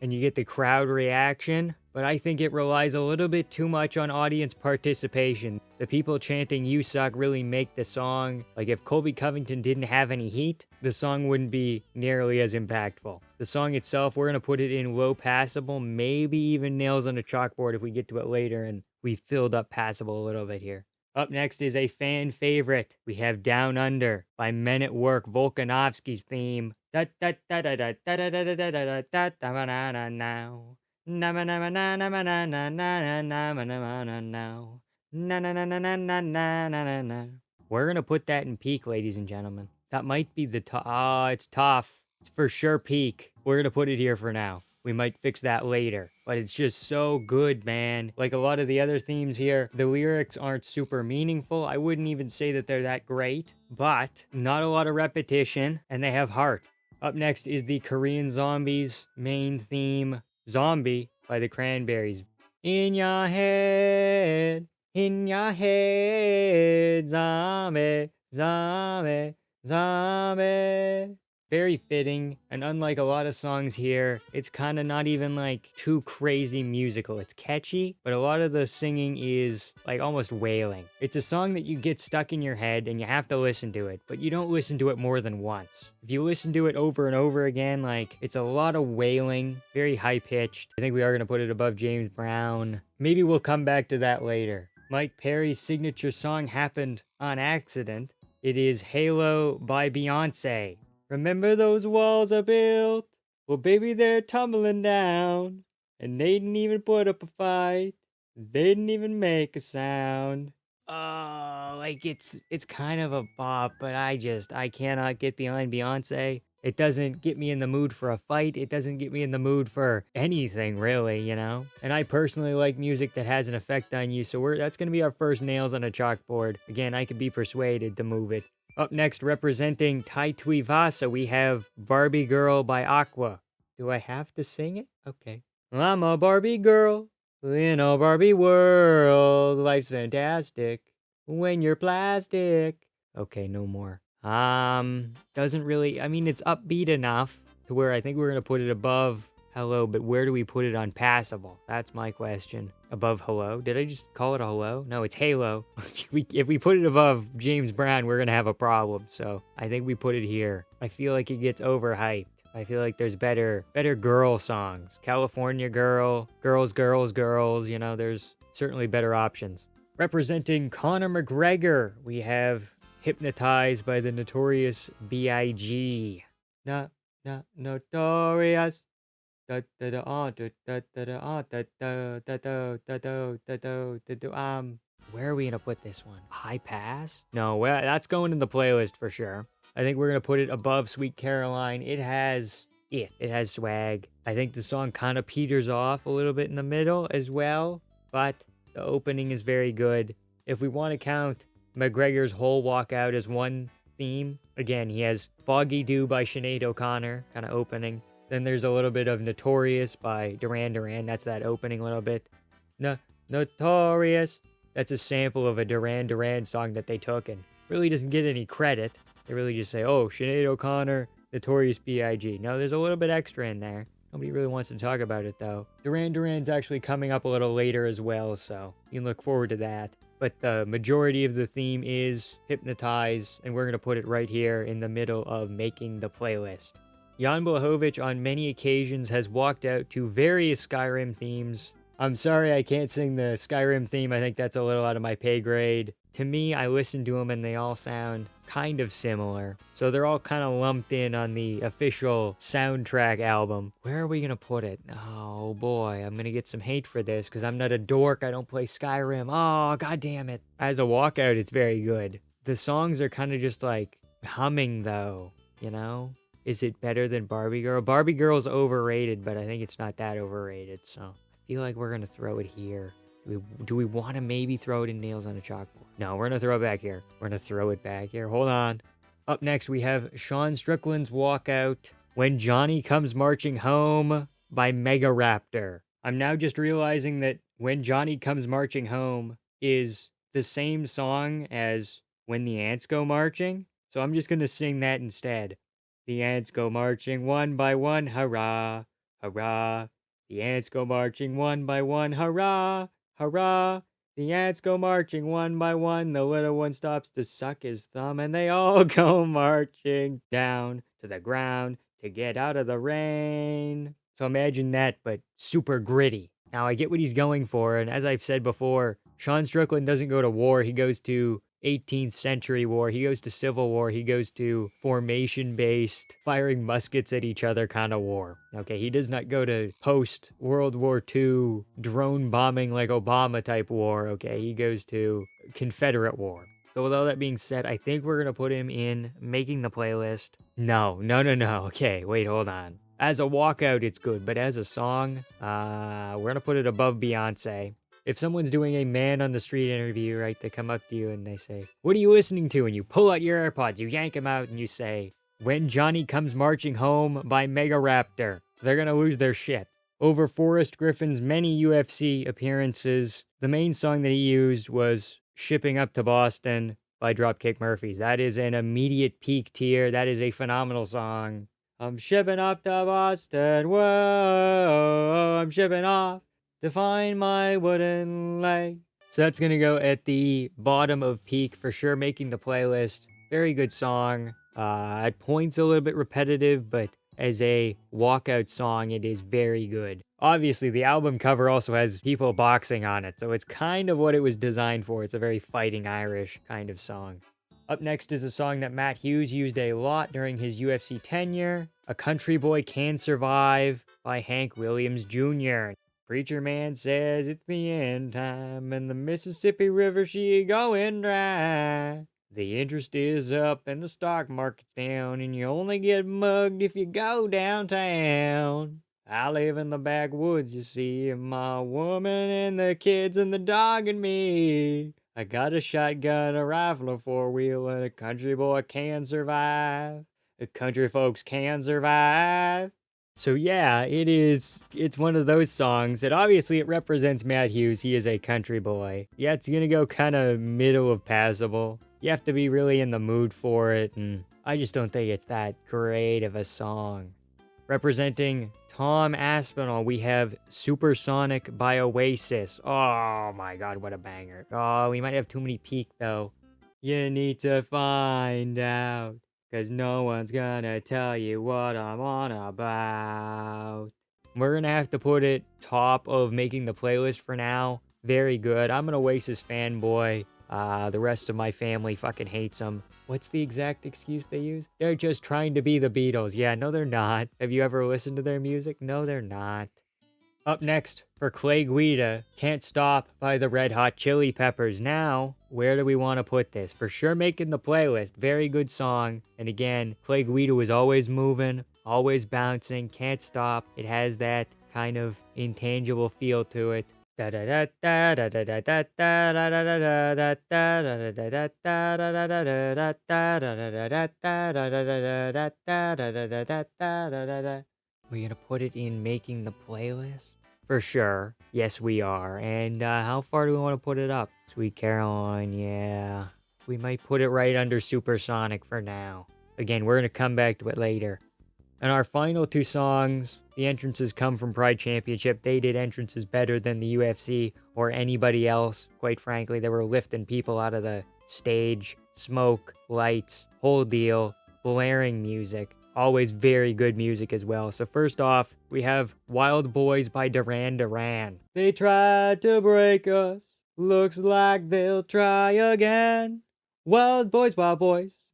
and you get the crowd reaction, but I think it relies a little bit too much on audience participation. The people chanting "You suck" really make the song. Like if Colby Covington didn't have any heat, the song wouldn't be nearly as impactful. The song itself, we're gonna put it in low passable, maybe even nails on a chalkboard if we get to it later and we filled up passable a little bit here. Up next is a fan favorite. We have Down Under by Men at Work, Volkanovski's theme. We're gonna put that in peak, ladies and gentlemen. That might be the it's tough. It's for sure peak. We're gonna put it here for now. We might fix that later, but it's just so good, man. Like a lot of the other themes here, the lyrics aren't super meaningful. I wouldn't even say that they're that great, but not a lot of repetition, and they have heart. Up next is the Korean Zombies main theme, Zombie by the Cranberries. In your head, zombie, zombie, zombie. Very fitting, and unlike a lot of songs here, it's kind of not even like too crazy musical. It's catchy, but a lot of the singing is like almost wailing. It's a song that you get stuck in your head and you have to listen to it, but you don't listen to it more than once. If you listen to it over and over again, like it's a lot of wailing, very high pitched. I think we are going to put it above James Brown. Maybe we'll come back to that later. Mike Perry's signature song happened on accident. It is Halo by Beyonce. Remember those walls I built? Well, baby, they're tumbling down. And they didn't even put up a fight. They didn't even make a sound. Oh, like it's kind of a bop, but I cannot get behind Beyonce. It doesn't get me in the mood for a fight. It doesn't get me in the mood for anything, really, you know? And I personally like music that has an effect on you, so that's going to be our first nails on a chalkboard. Again, I could be persuaded to move it. Up next, representing Tai Tuivasa, we have Barbie Girl by Aqua. Do I have to sing it? Okay. I'm a Barbie girl in a Barbie world. Life's fantastic when you're plastic. Okay, no more. Doesn't really, I mean, it's upbeat enough to where I think we're going to put it above Hello, but where do we put it on passable? That's my question. Above Hello? Did I just call it a Hello? No, it's Halo. If we put it above James Brown, we're going to have a problem. So I think we put it here. I feel like it gets overhyped. I feel like there's better girl songs. California Girl, Girls, Girls, Girls. You know, there's certainly better options. Representing Conor McGregor, we have Hypnotize by the Notorious B.I.G. Notorious. Where are we gonna put this one? High pass? No, that's going in the playlist for sure. I think we're gonna put it above Sweet Caroline. It has swag. I think the song kind of peters off a little bit in the middle as well, but the opening is very good. If we want to count McGregor's whole walkout as one theme, again, he has Foggy Dew by Sinead O'Connor, kind of opening. Then there's a little bit of Notorious by Duran. That's that opening little bit. Notorious. That's a sample of a Duran song that they took and really doesn't get any credit. They really just say, oh, Sinead O'Connor, Notorious B.I.G. No, there's a little bit extra in there. Nobody really wants to talk about it, though. Duran's actually coming up a little later as well, so you can look forward to that. But the majority of the theme is Hypnotize, and we're going to put it right here in the middle of making the playlist. Jan Blachowicz on many occasions has walked out to various Skyrim themes. I'm sorry I can't sing the Skyrim theme. I think that's a little out of my pay grade. To me, I listen to them and they all sound kind of similar. So they're all kind of lumped in on the official soundtrack album. Where are we going to put it? Oh boy, I'm going to get some hate for this because I'm not a dork. I don't play Skyrim. Oh, god damn it. As a walkout, it's very good. The songs are kind of just like humming though, you know? Is it better than Barbie Girl? Barbie Girl's overrated, but I think it's not that overrated, so I feel like we're going to throw it here. Do we want to maybe throw it in nails on a chalkboard? No, we're going to throw it back here. We're going to throw it back here. Hold on. Up next, we have Sean Strickland's Walkout, When Johnny Comes Marching Home by Mega Raptor. I'm now just realizing that When Johnny Comes Marching Home is the same song as When the Ants Go Marching, so I'm just going to sing that instead. The ants go marching one by one, hurrah. hurrah. The ants go marching one by one, hurrah, hurrah. The ants go marching one by one. The little one stops to suck his thumb, and they all go marching down to the ground to get out of the rain. So imagine that, but super gritty. Now, I get what he's going for, and as I've said before, Sean Strickland doesn't go to war. He goes to 18th century war. He goes to Civil War. He goes to formation-based, firing muskets at each other kind of war. Okay, he does not go to post-World War II drone bombing like Obama type war. Okay, he goes to Confederate war. So with all that being said, I think we're going to put him in making the playlist. No. Okay, wait, hold on. As a walkout, it's good, but as a song, we're going to put it above Beyonce. If someone's doing a man on the street interview, right, they come up to you and they say, "What are you listening to?" And you pull out your AirPods, you yank them out, and you say, "When Johnny Comes Marching Home" by Mega Raptor. They're going to lose their shit. Over Forrest Griffin's many UFC appearances, the main song that he used was "Shipping Up to Boston" by Dropkick Murphys. That is an immediate peak tier. That is a phenomenal song. I'm shipping up to Boston, whoa, I'm shipping off to find my wooden leg. So that's going to go at the bottom of peak for sure, making the playlist. Very good song. At points a little bit repetitive, but as a walkout song, it is very good. Obviously, the album cover also has people boxing on it, so it's kind of what it was designed for. It's a very fighting Irish kind of song. Up next is a song that Matt Hughes used a lot during his UFC tenure, "A Country Boy Can Survive" by Hank Williams Jr. Preacher man says it's the end time and the Mississippi River she going dry. The interest is up and the stock market's down, and you only get mugged if you go downtown. I live in the backwoods, you see, and my woman and the kids and the dog and me. I got a shotgun, a rifle, a four-wheel, and a country boy can survive. The country folks can survive. So yeah, it's one of those songs that obviously it represents Matt Hughes. He is a country boy. Yeah, it's gonna go kind of middle of passable. You have to be really in the mood for it, and I just don't think it's that great of a song. Representing Tom Aspinall, we have Supersonic by Oasis. Oh my god, what a banger. Oh, we might have too many peak though. You need to find out, 'cause no one's gonna tell you what I'm on about. We're gonna have to put it top of making the playlist for now. Very good. I'm an Oasis fanboy. The rest of my family fucking hates them. What's the exact excuse they use? They're just trying to be the Beatles. Yeah, no, they're not. Have you ever listened to their music? No, they're not. Up next, for Clay Guida, "Can't Stop" by the Red Hot Chili Peppers. Now, where do we want to put this? For sure making the playlist. Very good song. And again, Clay Guida was always moving, always bouncing, can't stop. It has that kind of intangible feel to it. We gonna put it in making the playlist? For sure. Yes, we are. And how far do we want to put it up? Sweet Caroline, yeah. We might put it right under Supersonic for now. Again, we're going to come back to it later. And our final two songs, the entrances come from Pride Championship. They did entrances better than the UFC or anybody else. Quite frankly, they were lifting people out of the stage. Smoke, lights, whole deal, blaring music. Always very good music as well. So first off, we have Wild Boys by Duran. They tried to break us. Looks like they'll try again. Wild boys,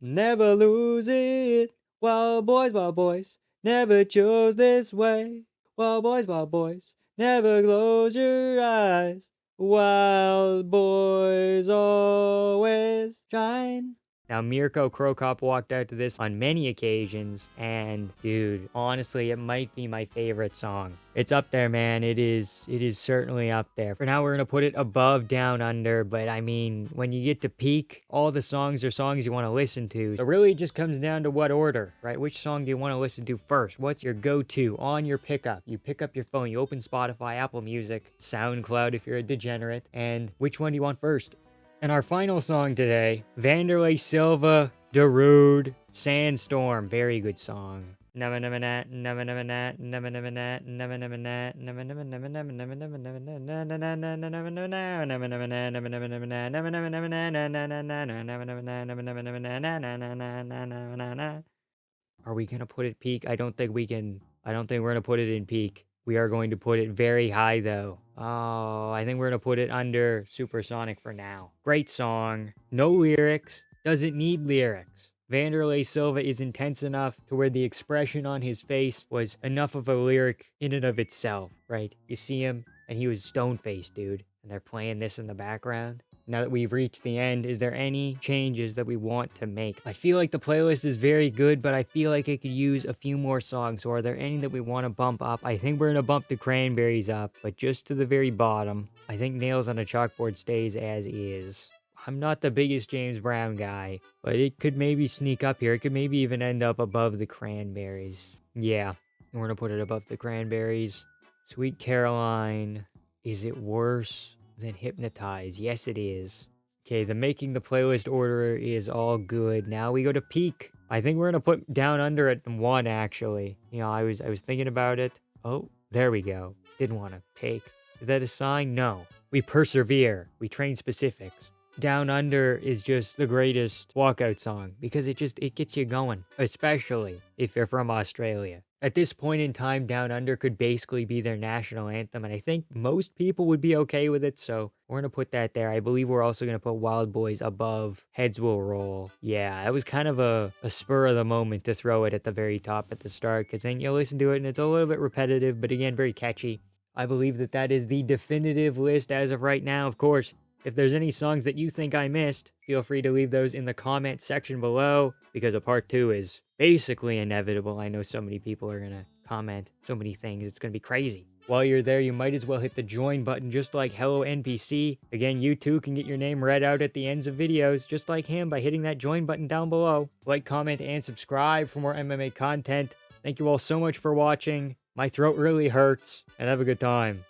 never lose it. Wild boys, never chose this way. Wild boys, never close your eyes. Wild boys always shine. Now, Mirko Krokop walked out to this on many occasions, and dude, honestly, it might be my favorite song. It's up there, man. It is certainly up there. For now, we're gonna put it above Down Under, but I mean, when you get to peak, all the songs are songs you want to listen to. So really, it just comes down to what order, right? Which song do you want to listen to first? What's your go-to on your pickup? You pick up your phone, you open Spotify, Apple Music, SoundCloud if you're a degenerate, and which one do you want first? And our final song today, Vanderlei Silva, Darude, Sandstorm. Very good song. Are we gonna put it peak? I don't think we can. I don't think we're gonna put it in peak. We are going to put it very high though. Oh, I think we're gonna put it under Supersonic for now. Great song. No lyrics. Doesn't need lyrics. Vanderlei Silva is intense enough to where the expression on his face was enough of a lyric in and of itself, right? You see him, and he was stone-faced, dude. And they're playing this in the background. Now that we've reached the end, is there any changes that we want to make? I feel like the playlist is very good, but I feel like it could use a few more songs. So are there any that we want to bump up? I think we're going to bump the Cranberries up, but just to the very bottom. I think Nails on a Chalkboard stays as is. I'm not the biggest James Brown guy, but it could maybe sneak up here. It could maybe even end up above the Cranberries. Yeah, we're going to put it above the Cranberries. Sweet Caroline. Is it worse than Hypnotize? Yes, it is. Okay, the making the playlist order is all good. Now we go to peak. I think we're going to put Down Under at 1, actually. You know, I was thinking about it. Oh, there we go. Didn't want to take. Is that a sign? No. We persevere. We train specifics. Down Under is just the greatest walkout song because it gets you going, especially if you're from Australia. At this point in time, Down Under could basically be their national anthem, and I think most people would be okay with it, so we're going to put that there. I believe we're also going to put Wild Boys above Heads Will Roll. Yeah, that was kind of a spur of the moment to throw it at the very top at the start, because then you listen to it and it's a little bit repetitive, but again, very catchy. I believe that is the definitive list as of right now. Of course, if there's any songs that you think I missed, feel free to leave those in the comment section below, because a part 2 is basically inevitable. I know so many people are going to comment so many things. It's going to be crazy. While you're there, you might as well hit the join button just like Hello NPC. Again, you too can get your name read out at the ends of videos just like him by hitting that join button down below. Like, comment, and subscribe for more MMA content. Thank you all so much for watching. My throat really hurts, and have a good time.